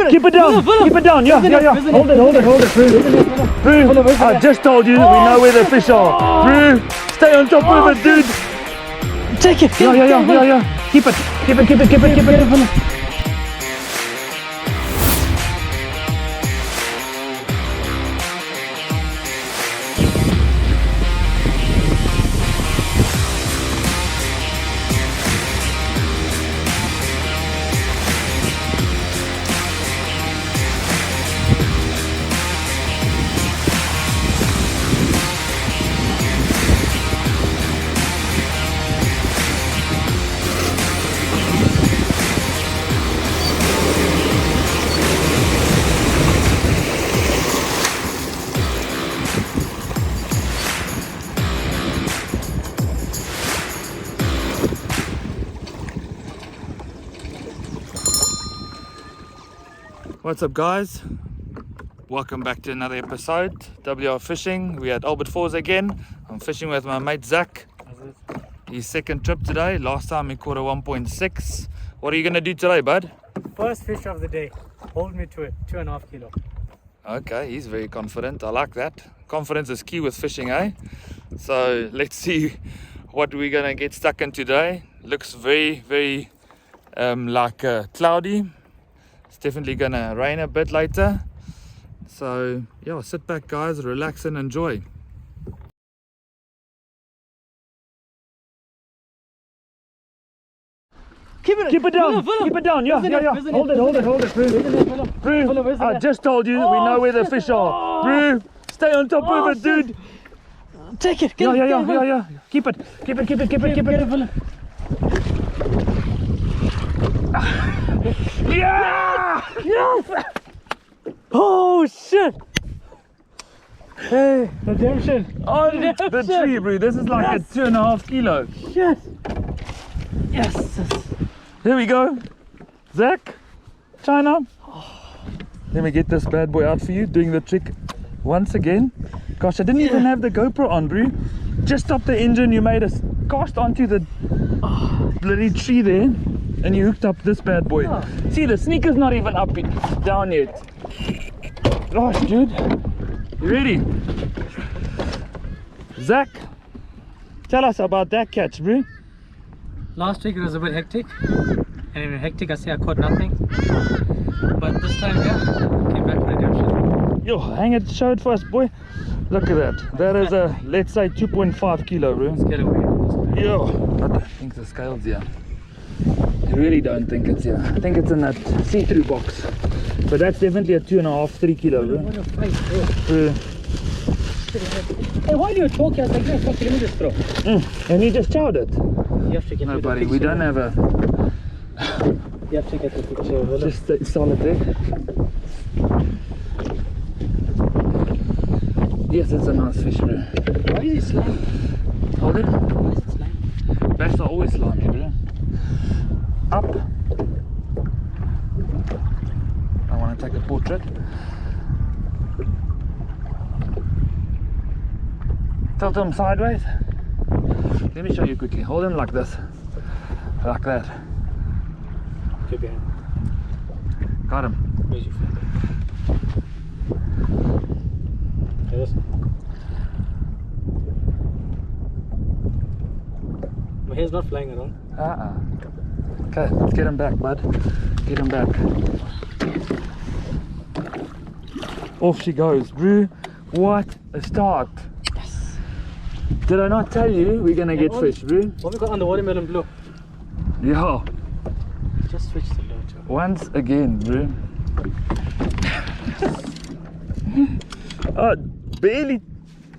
Keep it down. Keep it down. Yeah. Hold it. Brew. I just told you we know where the fish are. Brew. Stay on top of it, dude. Take it. Yeah. Keep it. What's up, guys? Welcome back to another episode. WR Fishing. We're at Albert Falls again. I'm fishing with my mate Zach. His second trip today. Last time he caught a 1.6. What are you gonna do today, bud? First fish of the day. Hold me to it. 2.5 kilo. Okay, he's very confident. I like that. Confidence is key with fishing, eh? So let's see what we're gonna get stuck in today. Looks very cloudy. It's definitely gonna rain a bit later. So yeah, sit back, guys, relax and enjoy. Keep it down. Keep it down. Yeah. Hold it. Brew. I just told you we know where the fish are. Brew. Stay on top of it, dude. Take it. Yeah. Keep it. Yeah! Yes! Oh shit! Hey, redemption! On the tree, bro. This is like a 2.5 kilo. Shit! Yes! Here we go. Zach, China. Let me get this bad boy out for you, doing the trick once again. Gosh, I didn't even have the GoPro on, bro. Just stopped the engine, you made us cast onto the bloody tree there, and you hooked up this bad boy. See, the sneaker's not even up down yet. Gosh, dude. You ready? Zach, tell us about that catch, bro. Last week it was a bit hectic, and in hectic I say I caught nothing. But this time, came back for redemption. Yo, hang it, show it for us, boy. Look at that. That is a, let's say, 2.5 kilo, bro. Let's get away. Yo, I don't think the scale's here. I really don't think it's here. I think it's in that see-through box. But that's definitely a 2.5, 3 kilo, bro. Hey, why do you talk? I was like, let me just throw. And you just chowed it. You have to get No, buddy, we don't have a... You have to get the picture. Just stay solid there. Yes, it's a nice fish, bro. Why is it slimy? Hold it. Why is it slimy? Bass are always slimy, bro. Up. I want to take a portrait. Tilt him sideways. Let me show you quickly. Hold him like this. Like that. Keep your hand. Got him. Where's your finger? Yes. My hair's not flying around. Okay, let's get him back, bud. Get him back. Off she goes, bro. What a start. Yes. Did I not tell you we're gonna get fish, bro? What we got on the watermelon blue? Yeah. Just switch the lure. Once again, bro. Barely.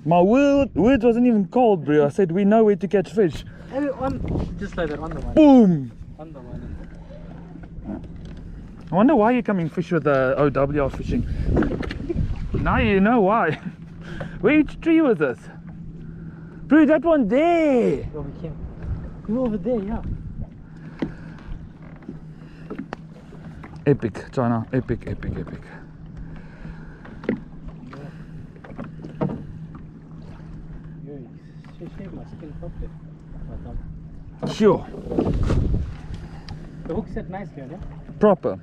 My words wasn't even cold, bro. I said we know where to catch fish. Hey, just like that, on the one. Boom! On the one. I wonder why you're coming fish with OWR fishing. Now you know why. Which tree was this? Bro, that one there! Over here. You over there, yeah. Epic, China. Epic. Shave my skin properly. Sure. The hook set nicely, yeah? Proper.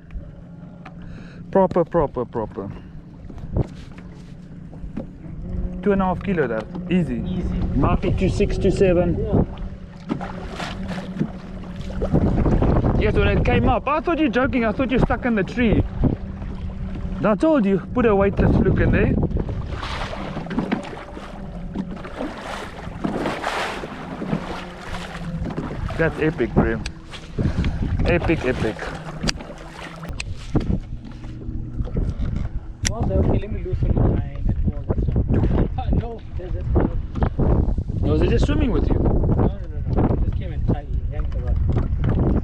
Proper. 2.5 kilo that. Easy. Might be 2.6, 2.7. Yes, when it came up, I thought you were joking. I thought you were stuck in the tree. I told you, put a weightless fluke in there. That's epic, bro. Epic. Well, okay, let me loosen my line and all that stuff. No, there's it. Was it just swimming with you? No. Just came and tried. Yanked the rod.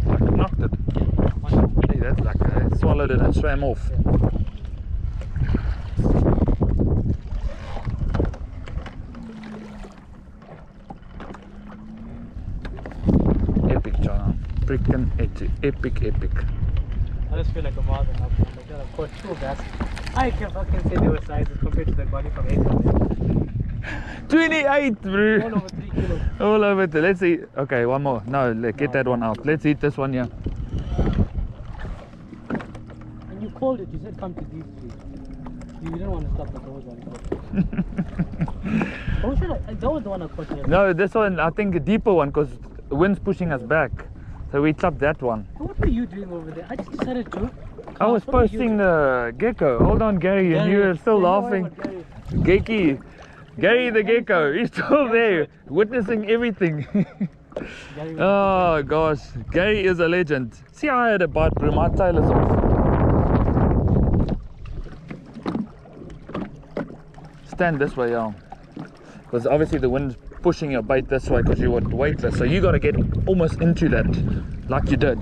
Like knocked it. Hey, that's like I swallowed it and swam off. Epic, John. Freaking epic. I just feel like a mother now. Like, I've caught 2 bass. I can fucking say they were sizes compared to the body from 8 28, bro. all over 3 kilos. All over it. Let's see. Okay, one more. No, get that one out. Let's eat this one here. And you called it, you said come to these 3. You didn't want to stop at those ones. That was the one I caught here. No, this one, I think a deeper one because the wind's pushing us back. So we chopped that one. What were you doing over there? I just decided to. I was posting the gecko. Hold on, Gary, and you were still laughing. Gary the gecko, he's still there, witnessing everything. Oh gosh, Gary is a legend. See, I had a bite, bro. My tail is off. Stand this way, yeah. Because obviously the wind's pushing your bait this way because you want weightless. So you got to get almost into that, like you did.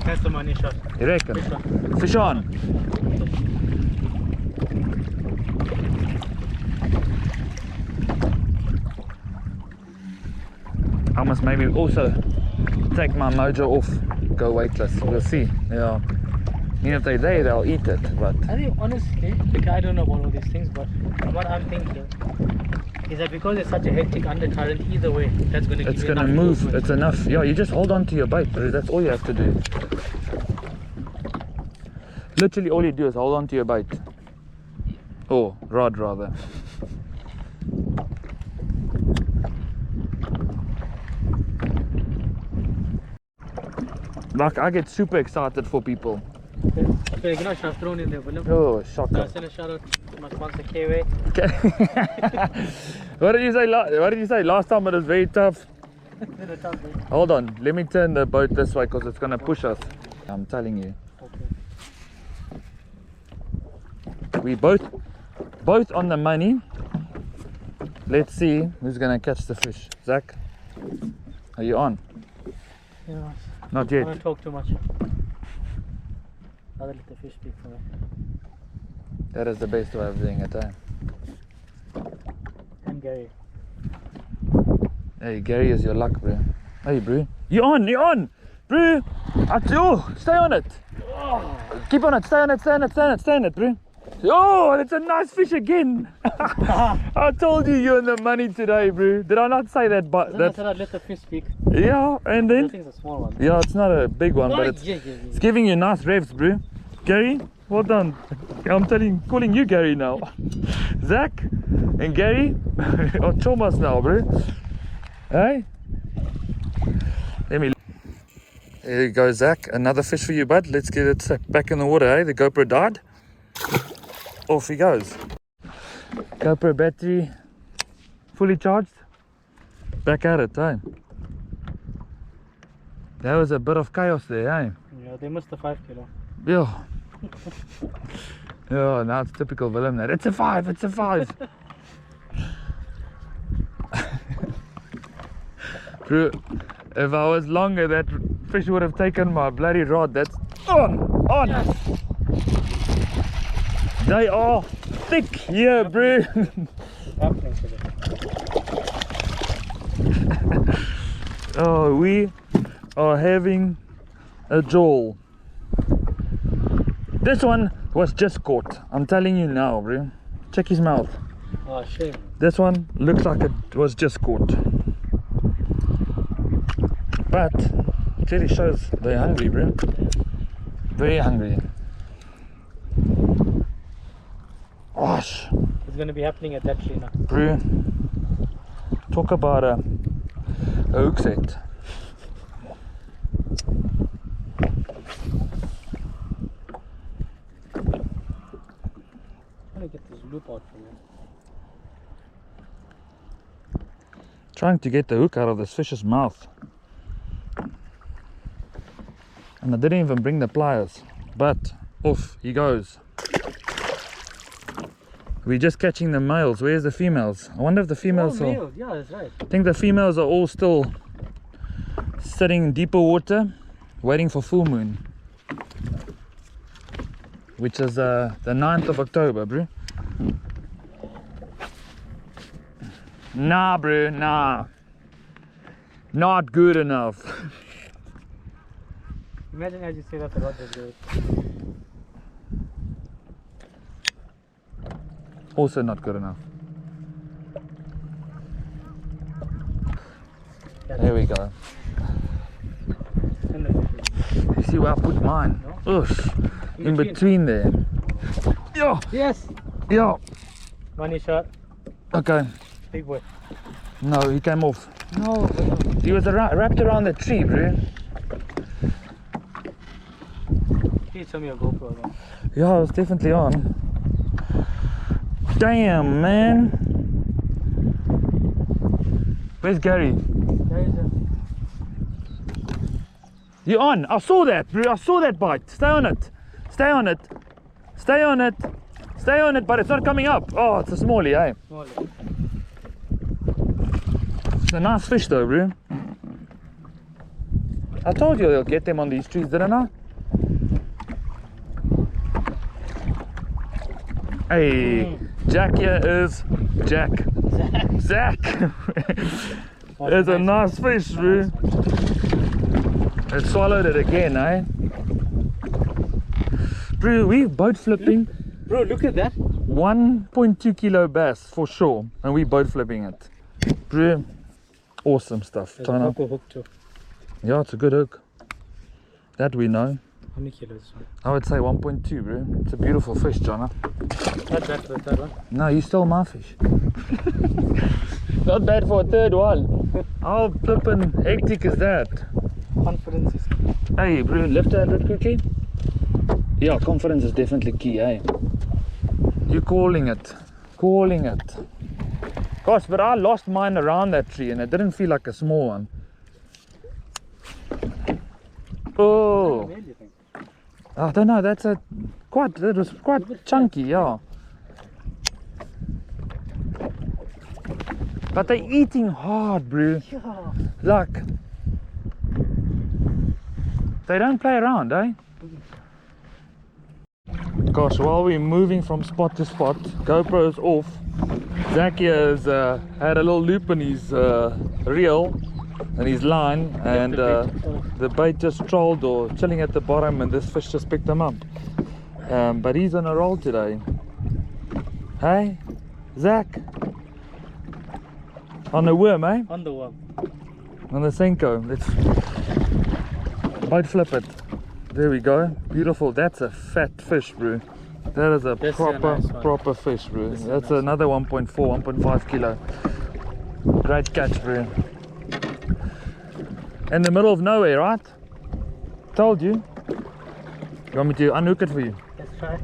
That's the money shot. You reckon? Fish on. I must maybe also take my mojo off, go weightless. We'll see. Yeah. I mean, if they're there, they'll eat it. But I think honestly, like, I don't know about all these things, but what I'm thinking is that because it's such a hectic undercurrent, either way, that's going to give it's you going to enough move. movement. It's enough. Yeah, you just hold on to your bait, bro. That's all you have to do. Literally all you do is hold on to your bait. Or rod, rather. Like, I get super excited for people. Okay, you know, I should have thrown in there, Willem. Oh, So shocker. I send a shout out to my sponsor, KWay. Okay. What did you say? What did you say? Last time it was very tough. Hold on, let me turn the boat this way because it's gonna push us. I'm telling you. Okay. We both on the money. Let's see who's gonna catch the fish. Zach, are you on? Yeah. Not I yet. don't talk too much. I'll let the fish speak for me. That is the best way of doing it, eh? And Gary. Hey, Gary is your luck, bro. Hey, bro. You on, bro. Stay on it. Keep on it, stay on it, bro. Oh, that's a nice fish again. I told you're in the money today, bro. Did I not say that? But I said I'd let the fish speak. yeah, and I then think it's a small one. yeah, it's not a big one, but it's giving you nice revs, bro. Gary, well done. I'm calling you Gary now. Zach and Gary are chomas now, bro. Hey, let me. There you go, Zach. Another fish for you, bud. Let's get it back in the water, eh? The GoPro died. Off he goes. GoPro battery fully charged. Back at it, eh? That was a bit of chaos there, eh? Yeah, they missed the 5 kilo. Yeah. Yeah, now it's typical Willem that. It's a 5, it's a 5. Bro, if I was longer, that fish would have taken my bloody rod. That's on. Yes. They are thick here, bro. Oh, we are having a jawl. This one was just caught. I'm telling you now, bro. Check his mouth. Oh, shame. This one looks like it was just caught. But clearly shows they're hungry, bro. Very hungry. Gosh. It's going to be happening at that tree now. Bro, talk about a hook set. I'm going to get this loop out from here. Trying to get the hook out of this fish's mouth. And I didn't even bring the pliers, but off he goes. We're just catching the males. Where's the females? I wonder if the females are... male. Yeah, that's right. I think the females are all still sitting in deeper water, waiting for full moon. Which is the 9th of October, bro. Nah, bro, nah. Not good enough. Imagine as you say that the rod is good. Also not good enough. There we go. You see where I put mine? No? Oosh. In between there. Yeah. Yes. Yeah. Money shot. Okay. Big boy. No, he came off. No. He was wrapped around the tree, bro. Please tell me your GoPro again. Yeah, I was definitely on. Damn, man. Where's Gary? There is a... You on? I saw that, bro. I saw that bite. Stay on it. Stay on it. Stay on it. Stay on it, but it's not coming up. Oh, it's a smallie, eh? Smaller. It's a nice fish though, bro. I told you they'll get them on these trees, didn't I? Hey, Jack here is Jack. Zach. It's a nice fish, bro. It swallowed it again, eh? Bro, we're boat flipping. Bro, look at that. 1.2 kilo bass for sure, and we boat flipping it. Bro, awesome stuff. There's a hook too. Yeah, it's a good hook. That we know. How many kilos? I would say 1.2, bro. It's a beautiful fish, Jonna. Not bad for the third one. No, you stole my fish. Not bad for a third one. How flippin' hectic is that? Confidence is... Hey, bro, lift that a bit quickly. Yeah, confidence is definitely key, eh? You're calling it. Calling it. Gosh, but I lost mine around that tree and it didn't feel like a small one. Oh. I don't know, that's it was quite chunky, yeah. But they're eating hard, bro. Yeah. Like, they don't play around, eh? Gosh, while we're moving from spot to spot, GoPro's off. Zach here has had a little loop in his reel and his line, and the bait just trolled or chilling at the bottom, and this fish just picked him up. But he's on a roll today. Hey, Zach? On the worm, eh? On the worm. On the Senko. Let's boat flip it. There we go. Beautiful. That's a fat fish, bro. That is a proper fish, bro. That's another 1.4, 1.5 kilo. Great catch, bro. In the middle of nowhere, right? Told you. You want me to unhook it for you? Let's try.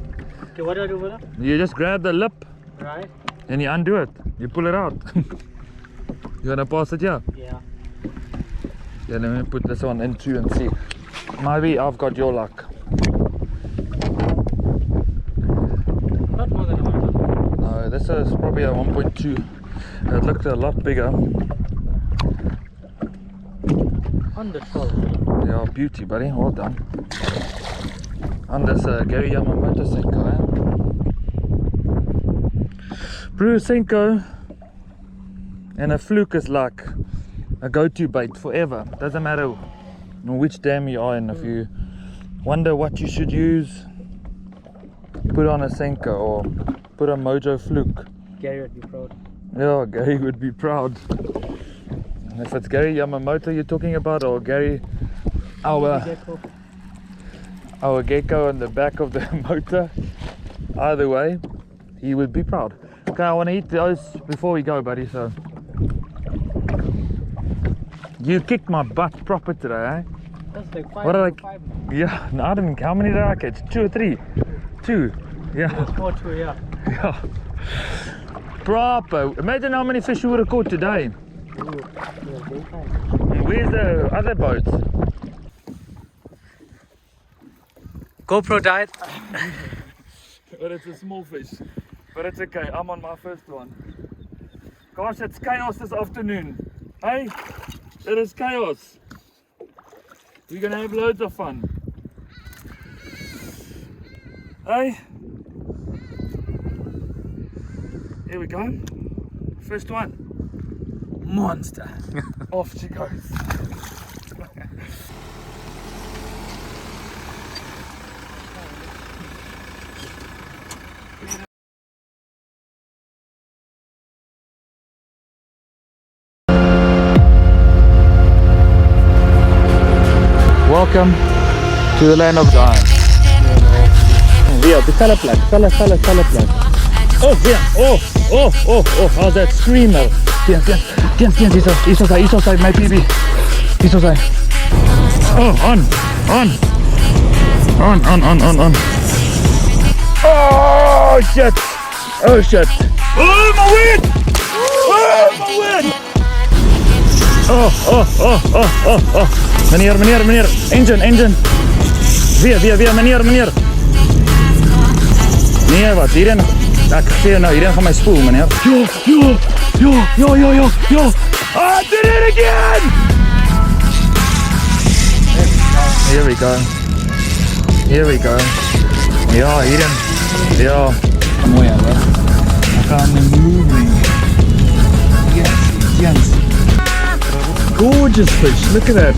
Okay, what do I do with it? You just grab the lip. Right. And you undo it. You pull it out. You wanna pass it here? Yeah. Yeah, let me put this one in too and see. Maybe I've got your luck. Not more than a 1. No, this is probably a 1.2. It looked a lot bigger. On the shoulder. Yeah, beauty, buddy. Well done. On this Gary Yamamoto Senko, eh? Brew Senko and a fluke is like a go-to bait forever. Doesn't matter which dam you are in. If you wonder what you should use, put on a Senko or put a Mojo fluke. Gary would be proud. Yeah, Gary would be proud. And if it's Gary Yamamoto you're talking about, or Gary our gecko on the back of the motor. Either way, he would be proud. Okay, I want to eat those before we go, buddy. So you kicked my butt proper today, eh? That's like What are like? Yeah, no, I didn't. How many did I catch? 2 or 3? 2. Yeah. More too, yeah. Yeah. Proper. Imagine how many fish you would have caught today. And where's the other boats? GoPro died. But it's a small fish. But it's okay, I'm on my first one. Gosh, it's chaos this afternoon. Hey, it is chaos. We're gonna have loads of fun. Hey, here we go. First one. Monster. Off she goes. Welcome to the land of giants. Yeah, the color flag. Oh, yeah. Oh, how's that screamer? Yes, he's outside, my baby. He's outside. Oh, on. Oh, shit. Oh, my wind. Oh. Meneer. Engine. Via, meneer. Nee, wat? Hierin. Ek sê nou, hierin gaan my spoel, meneer. Jo. Ah, did it again! Here we go. Ja, hierin. Ja. Mooi, hè? Ek gaan moving. Yes. Gorgeous fish, look at that.